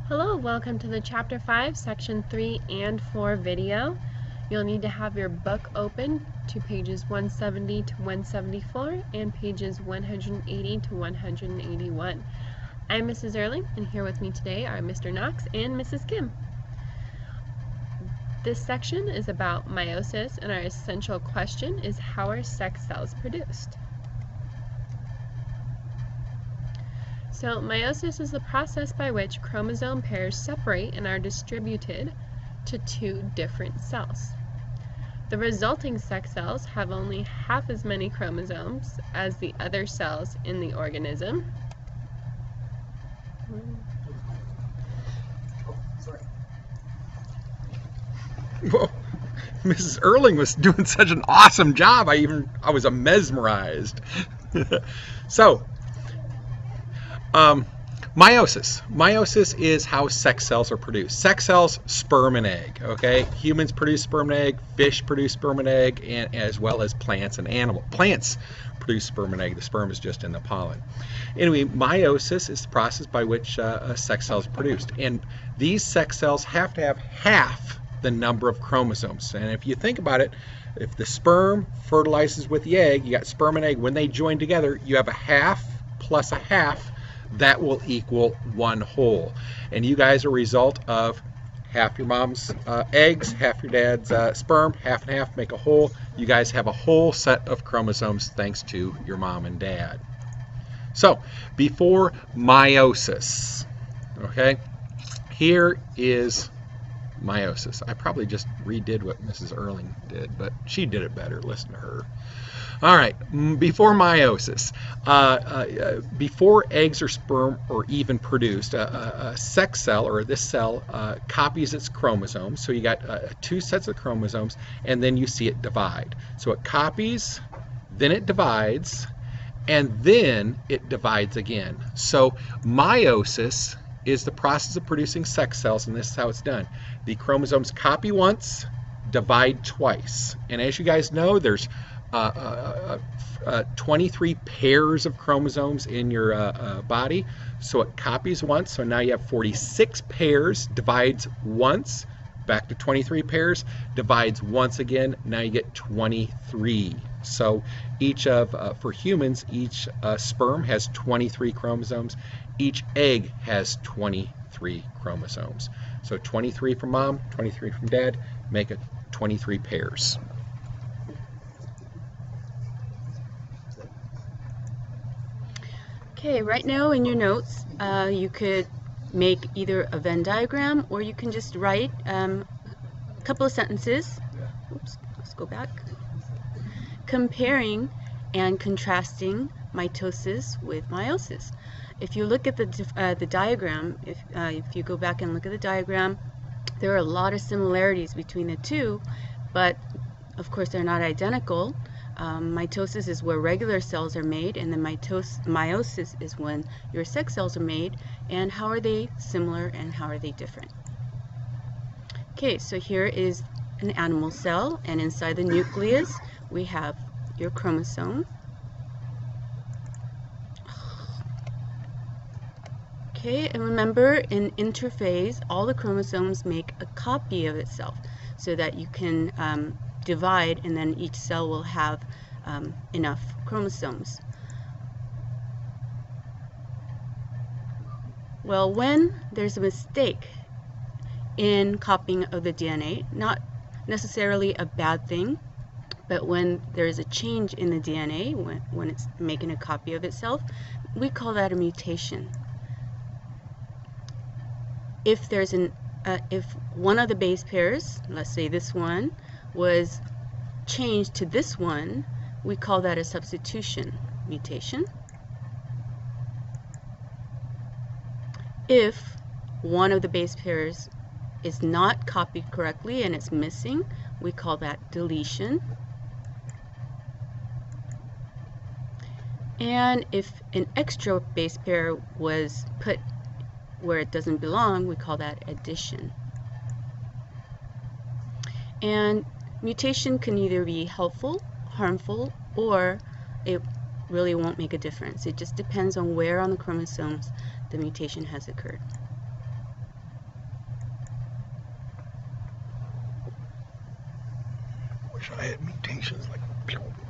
Hello, welcome to the Chapter 5, Section 3 and 4 video. You'll need to have your book open to pages 170 to 174 and pages 180 to 181. I'm Mrs. Erling, and here with me today are Mr. Knox and Mrs. Kim. This section is about meiosis, and our essential question is, how are sex cells produced? So meiosis is the process by which chromosome pairs separate and are distributed to two different cells. The resulting sex cells have only half as many chromosomes as the other cells in the organism. Whoa. Mrs. Erling was doing such an awesome job. I was mesmerized. Meiosis. Meiosis is how sex cells are produced. Sex cells, sperm and egg. Okay, humans produce sperm and egg. Fish produce sperm and egg, and as well as plants and animals. Plants produce sperm and egg. The sperm is just in the pollen. Anyway, meiosis is the process by which sex cells are produced, and these sex cells have to have half the number of chromosomes. And if you think about it, if the sperm fertilizes with the egg, you got sperm and egg. When they join together, you have a half plus a half. That will equal one whole. And you guys are a result of half your mom's eggs, half your dad's sperm, half and half make a whole. You guys have a whole set of chromosomes thanks to your mom and dad. So, before meiosis, okay, here is meiosis. I probably just redid what Mrs. Erling did, but she did it better. Listen to her. All right, before meiosis, before eggs or sperm are even produced, a sex cell, or this cell, copies its chromosomes. So you got two sets of chromosomes, and then you see it divide. So it copies, then it divides, and then it divides again. So meiosis is the process of producing sex cells, and this is how it's done. The chromosomes copy once, divide twice. And as you guys know, there's 23 pairs of chromosomes in your body. So it copies once, so now you have 46 pairs, divides once, back to 23 pairs, divides once again, now you get 23. So each for humans, each sperm has 23 chromosomes, each egg has 23 chromosomes. So 23 from mom, 23 from dad, make it 23 pairs. Okay, right now in your notes, you could make either a Venn diagram, or you can just write a couple of sentences. Oops, let's go back. Comparing and contrasting mitosis with meiosis. If you look at the diagram, if you go back and look at the diagram, there are a lot of similarities between the two, but of course they're not identical. Mitosis is where regular cells are made, and then meiosis is when your sex cells are made. And how are they similar and how are they different? Okay, so here is an animal cell, and inside the nucleus we have your chromosome. Okay, and remember, in interphase, all the chromosomes make a copy of itself so that you can divide, and then each cell will have enough chromosomes. Well, when there's a mistake in copying of the DNA, not necessarily a bad thing, but when there's a change in the DNA, when it's making a copy of itself, we call that a mutation. If there's if one of the base pairs, let's say this one, was changed to this one, we call that a substitution mutation. If one of the base pairs is not copied correctly and it's missing, we call that deletion. And if an extra base pair was put where it doesn't belong, we call that addition. And mutation can either be helpful, harmful, or it really won't make a difference. It just depends on where on the chromosomes the mutation has occurred. wish I had mutations like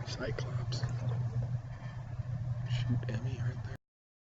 Cyclops. Shoot Emmy right there.